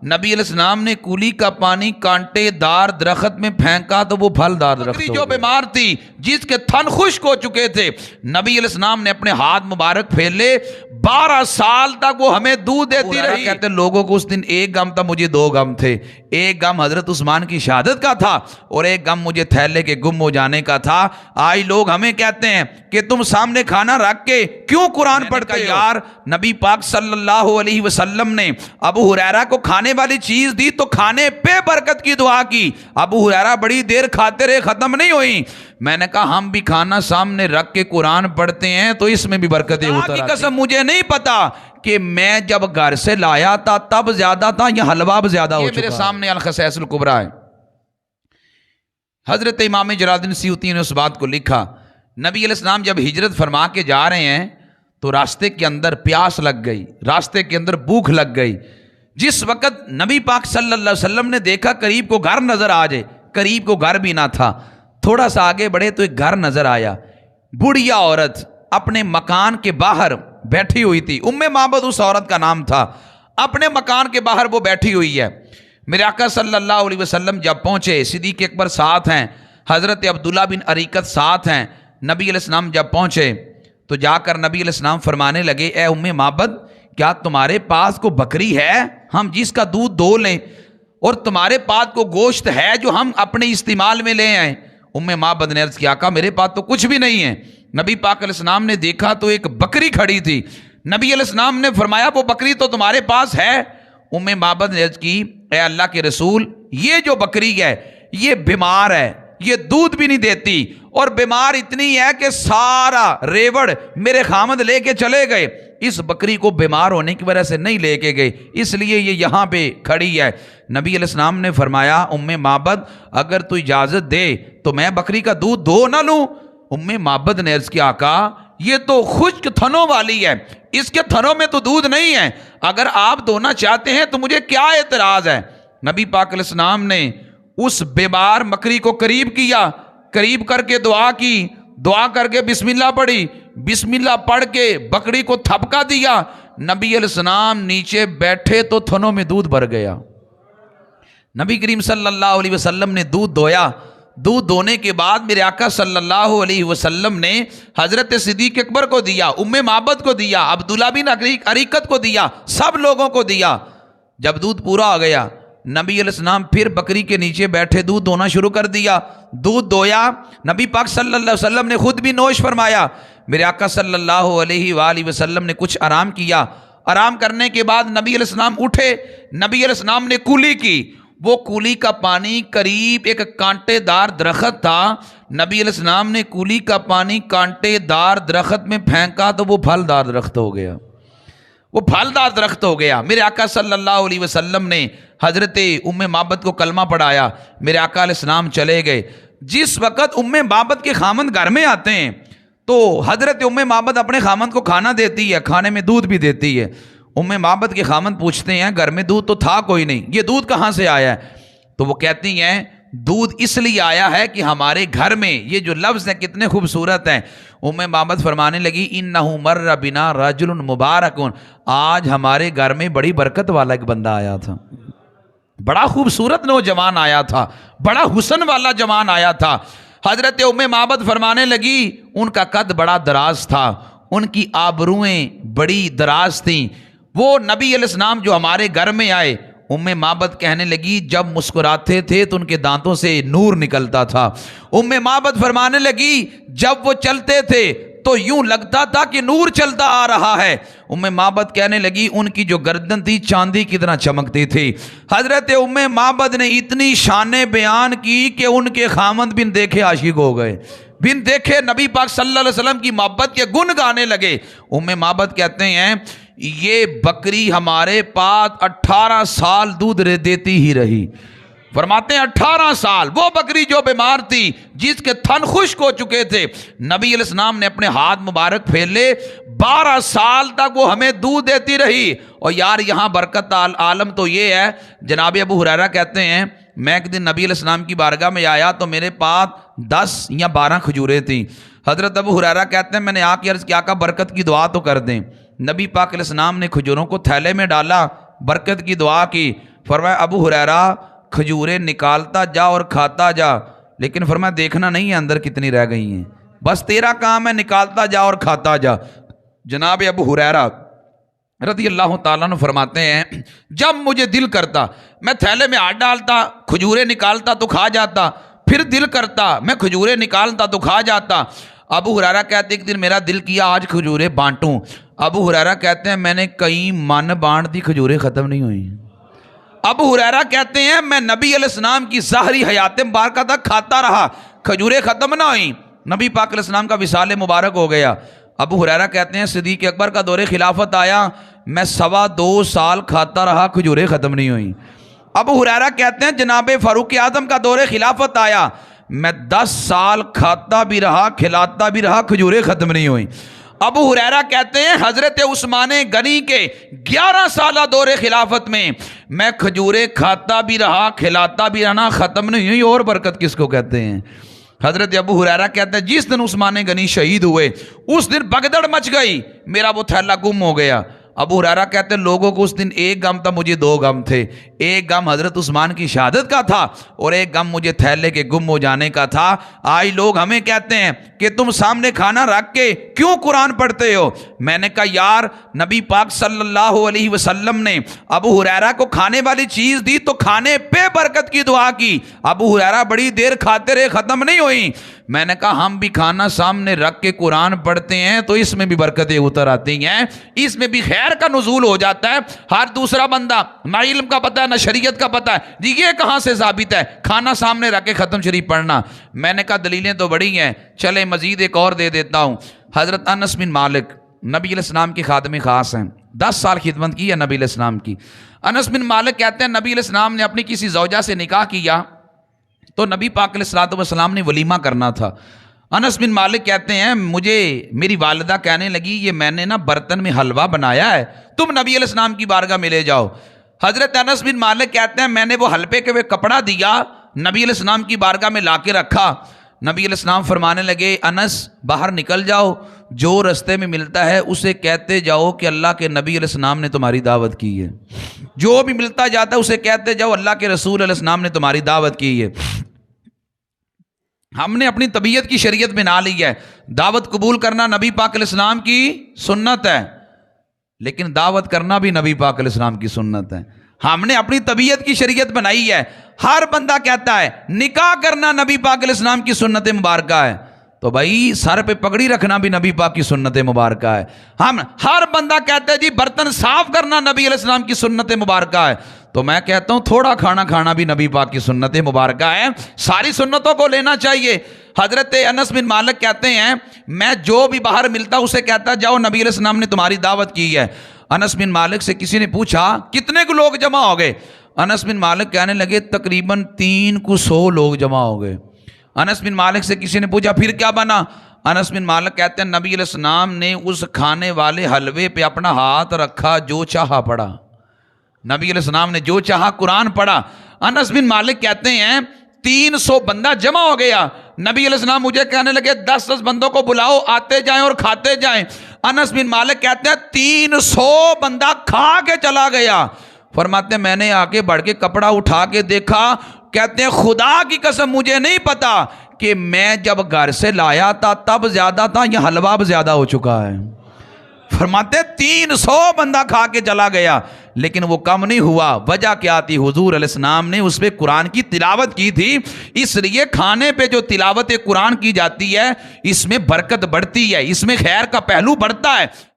नबी अलैहिस्सलाम ने कूली का पानी कांटेदार दरख्त में फेंका तो वो फलदार दरख्त जो बीमार थी, जिसके थन खुश्क हो चुके थे, नबी अलैहिस्सलाम ने अपने हाथ मुबारक फैले, 12 साल तक वो हमें दूध देती रही। कहते लोगों को उस दिन एक गम था, मुझे 2 गम थे। एक गम हजरत उस्मान की शहादत का था और एक गम मुझे थैले के गुम हो जाने का था। आज लोग हमें कहते हैं कि तुम सामने खाना रख के क्यों कुरान पढ़ते हो? यार नबी पाक सल्लल्लाहु अलैहि वसल्लम ने अबू हुरैरा को खाने वाली चीज दी तो खाने पे बरकत की दुआ की। अबू हुरैरा बड़ी देर खाते रहे, खत्म नहीं हुई। मैंने कहा हम भी खाना सामने रख के कुरान पढ़ते हैं तो इसमें भी बरकतें उतर आती। कसम मुझे नहीं पता कि मैं जब घर से लाया था तब ज्यादा था या हलवा ज्यादा हो चुका। मेरे सामने अल-खसाइसुल कुबरा है। हजरत इमाम जलालुद्दीन सयूती ने उस बात को लिखा। नबी अलैहिस्सलाम जब हिजरत फरमा के जा रहे हैं तो रास्ते के अंदर प्यास लग गई, रास्ते के अंदर भूख लग गई। जिस वक्त नबी पाक सल्लल्लाहु अलैहि वसल्लम ने देखा करीब को घर नजर आ जाए, करीब को घर भी ना था, थोड़ा सा आगे बढ़े तो एक घर नजर आया। बुढ़िया औरत अपने मकान के बाहर बैठी हुई थी। उम्मे माबद उस औरत का नाम था। अपने मकान के बाहर वो बैठी हुई है। मेरे आका सल्लल्लाहु अलैहि वसल्लम जब पहुंचे, सिद्दीक अकबर साथ हैं, हजरत अब्दुल्ला बिन अरीकत साथ हैं। नबी अलैहिस्सलाम जब पहुंचे तो जाकर नबी अलैहिस्सलाम फरमाने लगे, ए उम्मे माबद, क्या तुम्हारे पास को बकरी है हम जिसका दूध दो लें, और तुम्हारे पास को गोश्त है जो हम अपने इस्तेमाल में ले आए? उम्मे माबद ने अर्ज किया, आका मेरे पास तो कुछ भी नहीं है। नबी पाक अलैहिस्सलाम ने देखा तो एक बकरी खड़ी थी। नबी अलैहिस्सलाम ने फरमाया वो बकरी तो तुम्हारे पास है? उम्मे माबद ने अर्ज की, ए अल्लाह के रसूल, ये जो बकरी है ये बीमार है, ये दूध भी नहीं देती, और बीमार इतनी है कि सारा रेवड़ मेरे खामद लेके चले गए। इस बकरी को बीमार होने की वजह से नहीं लेके गए, इसलिए ये यहाँ पे खड़ी है। नबी अलैहिस्सलाम ने फरमाया, उम्मे माबद अगर तू इजाजत दे तो मैं बकरी का दूध दो ना लूं? उम्मे माबद ने अर्ज किया, आका ये तो खुश्क थनों वाली है, इसके थनों में तो दूध नहीं है, अगर आप दोना चाहते हैं तो मुझे क्या एतराज है? नबी पाक अलैहिस्सलाम ने उस बीमार बकरी को करीब किया, करीब करके दुआ की, दुआ करके बिस्मिल्लाह पढ़ी, बिस्मिल्लाह पढ़ के बकरी को थपका दिया। नबी अलैहिस्सलाम नीचे बैठे तो थनों में दूध भर गया। नबी करीम सल्लल्लाहु अलैहि वसल्लम ने दूध दोया। दूध दोने के बाद मेरे आका सल्लल्लाहु अलैहि वसल्लम ने हजरत सिद्दीक अकबर को दिया, उम्मे माबद को दिया, अब्दुल्ला बिन अरीकत को दिया, सब लोगों को दिया। जब दूध पूरा हो गया, नबी अलैहिस्सलाम फिर बकरी के नीचे बैठे दूध दोना शुरू कर दिया। दूध दोया, नबी पाक सल्लल्लाहु अलैहि वसल्लम ने खुद भी नोश फरमाया। मेरे आका सल्लल्लाहु अलैहि वसल्लम ने कुछ आराम किया। आराम करने के बाद नबी अलैहिस्सलाम उठे। नबी अलैहिस्सलाम ने कूली की। वो कूली का पानी करीब एक कांटेदार दरख्त था। नबी अलैहिस्सलाम ने कूली का पानी कांटेदार दरख्त में फेंका तो वो फलदार दरख्त हो गया, वो फलदार दरख्त हो गया। मेरे आका सल्लल्लाहु अलैहि वसल्लम ने हजरत उम्मे माबद को कलमा पढ़ाया। मेरे आका अलैहिस्सलाम चले गए। जिस वक्त उम्मे माबद के खामंद घर में आते हैं तो हजरत उम्मे माबद अपने खामंद को खाना देती है, खाने में दूध भी देती है। उम्मे माबद के खामंद पूछते हैं, घर में दूध तो था कोई नहीं, ये दूध कहाँ से आया है? तो वो कहती हैं, दूध इसलिए आया है कि हमारे घर में, ये जो लफ्ज़ हैं कितने खूबसूरत हैं। उम्मे माबद फरमाने लगी, इन्नहु मर्रा बिना रजुलुन मुबारकुन, आज हमारे घर में बड़ी बरकत वाला एक बंदा आया था, बड़ा खूबसूरत नौजवान आया था, बड़ा हुस्न वाला जवान आया था। हजरत उम्मे माबद फरमाने लगी, उनका कद बड़ा दराज था, उनकी आबरूएं बड़ी दराज थीं। वो नबी अलैहिस्सलाम जो हमारे घर में आए, उम्मे माबद कहने लगी, जब मुस्कुराते थे तो उनके दांतों से नूर निकलता था। उम्मे माबद फरमाने लगी, जब वो चलते थे तो यूं लगता था कि नूर चलता आ रहा है। उम्मे माबद कहने लगी, उनकी जो गर्दन थी चांदी की तरह चमकती थी। हजरत उम्मे माबद ने इतनी शाने बयान की कि उनके खामंद बिन देखे आशिक हो गए, बिन देखे नबी पाक सल्लल्लाहु अलैहि वसल्लम की मोहब्बत के गुण गाने लगे। उम्मे माबद कहते हैं, ये बकरी हमारे पास 18 साल दूध देती ही रही। फरमाते हैं 18 साल, वो बकरी जो बीमार थी, जिसके थन खुश्क हो चुके थे, नबी अलैहिस्सलाम ने अपने हाथ मुबारक फैले, 12 साल तक वो हमें दूध देती रही। और यार यहाँ बरकत आलम तो ये है, जनाब अबू हुरैरा कहते हैं, मैं एक दिन नबी अलैहिस्सलाम की बारगाह में आया तो मेरे पास 10 या 12 खजूरें थी। हजरत अबू हुरैरा कहते हैं, मैंने आके अर्ज किया, का बरकत की दुआ तो कर दें। नबी पाक अलैहिस्सलाम ने खजूरों को थैले में डाला, बरकत की दुआ की। फरमाया अबू हुरैरा खजूरें निकालता जा और खाता जा, लेकिन फरमाया देखना नहीं है अंदर कितनी रह गई हैं, बस तेरा काम है निकालता जा और खाता जा। जनाब अबू हुरैरा रज़ी अल्लाह ताला अन्हु फरमाते हैं जब मुझे दिल करता मैं थैले में हाथ डालता, खजूरें निकालता तो खा जाता, फिर दिल करता मैं खजूरें निकालता तो खा जाता। अबू हुरैरा कहते एक दिन मेरा दिल किया आज खजूरें बांटूं। अबू हुरैरा कहते हैं मैंने कई मन बांट दी, खजूरें ख़त्म नहीं हुई। अबू हुरैरा कहते हैं मैं नबी अलैहिस्सलाम की ज़ाहरी हयात मुबारका तक खाता रहा, खजूरें ख़त्म ना हुई। नबी पाक अलैहिस्सलाम का विसाल मुबारक हो गया। अबू हुरैरा कहते हैं सिद्दीक़ अकबर का दौरे खिलाफत आया, मैं 2.25 साल खाता रहा, खजूरें ख़त्म नहीं हुई। अबू हुरैरा कहते हैं जनाब फ़ारूक आज़म का दौरे खिलाफत आया, मैं 10 साल खाता भी रहा खिलाता भी रहा, खजूरें ख़त्म नहीं हुई। अबू हुरैरा कहते हैं हज़रत उस्मान गनी के 11 साल दौरे खिलाफत में मैं खजूरें खाता भी रहा खिलाता भी रहा, ख़त्म नहीं हुई। और बरकत किसको कहते हैं? हज़रत अबू हुरैरा कहते हैं जिस दिन उस्मान गनी शहीद हुए उस दिन भगदड़ मच गई, मेरा वो थैला गुम हो गया। अबू हुरैरा कहते हैं लोगों को उस दिन एक गम था, मुझे 2 गम थे। एक गम हज़रत उस्मान की शहादत का था और एक गम मुझे थैले के गुम हो जाने का था। आज लोग हमें कहते हैं कि तुम सामने खाना रख के क्यों कुरान पढ़ते हो? मैंने कहा यार नबी पाक सल्लल्लाहु अलैहि वसल्लम ने अबू हुरैरा को खाने वाली चीज़ दी तो खाने पे बरकत की दुआ की। अबू हुरैरा बड़ी देर खाते रहे, ख़त्म नहीं हुई। मैंने कहा हम भी खाना सामने रख के कुरान पढ़ते हैं तो इसमें भी बरकतें उतर आती हैं, इसमें भी खैर का नुज़ूल हो जाता है। हर दूसरा बंदा ना इल्म का पता है ना शरीयत का पता है, जी ये कहाँ से साबित है खाना सामने रख के ख़त्म शरीफ पढ़ना? मैंने कहा दलीलें तो बड़ी हैं, चले मजीद एक और दे देता हूँ। हज़रत अनस बिन मालिक नबी अलैहिस्सलाम के खादमे ख़ास हैं, 10 साल खिदमत की है नबी अलैहिस्सलाम की। अनस बिन मालिक कहते हैं नबी अलैहिस्सलाम ने अपनी किसी ज़ौजा से निकाह किया तो नबी पाक अलैहिस्सलातु वस्सलाम ने वलीमा करना था। अनस बिन मालिक कहते हैं मुझे मेरी वालिदा कहने लगी ये मैंने ना बर्तन में हलवा बनाया है, तुम नबी अलैहिस्सलाम की बारगाह में ले जाओ। हज़रत अनस बिन मालिक कहते हैं मैंने वो हलवे के वे कपड़ा दिया, नबी अलैहिस्सलाम की बारगाह में ला के रखा। नबी अलैहिस्सलाम फरमाने लगे अनस बाहर निकल जाओ, जो रास्ते में मिलता है उसे कहते जाओ कि अल्लाह के नबी अलैहिस्सलाम ने तुम्हारी दावत की है। जो भी मिलता जाता है उसे कहते जाओ अल्लाह के रसूल अलैहिस्सलाम ने तुम्हारी दावत की है। हमने अपनी तबीयत की शरीयत बना ली है, दावत कबूल करना नबी पाक अलैहिस्सलाम की सुन्नत है, लेकिन दावत करना भी नबी पाक अलैहिस्सलाम की सुन्नत है। हमने अपनी तबीयत की शरीयत बनाई है। हर बंदा कहता है निकाह करना नबी पाक अलैहिस्सलाम की सुन्नत मुबारक है, तो भाई सर पे पगड़ी रखना भी नबी पाक की सुन्नत मुबारक है। हम हर बंदा कहता है जी बर्तन साफ करना नबी अलैहिस्सलाम की सुन्नत मुबारक है, तो मैं कहता हूं थोड़ा खाना खाना भी नबी पाक की सुन्नत मुबारक है। सारी सुन्नतों को लेना चाहिए। हजरत अनस बिन मालिक कहते हैं मैं जो भी बाहर मिलता उसे कहता जाओ नबी अलैहिस्सलाम ने तुम्हारी दावत की है। अनस बिन मालिक से किसी ने पूछा कितने को लोग जमा हो गए? अनस बिन मालिक कहने लगे तकरीबन 300 लोग जमा हो गए। अनस बिन मालिक से किसी ने पूछा फिर क्या बना? अनस बिन मालिक कहते हैं नबी अलैहिस्सलाम ने उस खाने वाले हलवे पे अपना हाथ रखा, जो चाहा पढ़ा। नबी अलैहिस्सलाम ने जो चाहा कुरान पढ़ा। अनस बिन मालिक कहते हैं 300 बंदा जमा हो गया। नबी अलैहिस्सलाम मुझे कहने लगे 10-10 बंदों को बुलाओ, आते जाएं और खाते जाएं। अनस बिन मालिक कहते हैं 300 बंदा खा के चला गया। फरमाते मैंने आके बढ़ के कपड़ा उठा के देखा, कहते हैं खुदा की कसम मुझे नहीं पता कि मैं जब घर से लाया था तब ज्यादा था या हलवा अब ज्यादा हो चुका है। फरमाते 300 बंदा खा के चला गया, लेकिन वो कम नहीं हुआ। वजह क्या थी? हुजूर अलैहिस्सलाम ने उस पे कुरान की तिलावत की थी। इसलिए खाने पे जो तिलावत कुरान की जाती है इसमें बरकत बढ़ती है, इसमें खैर का पहलू बढ़ता है।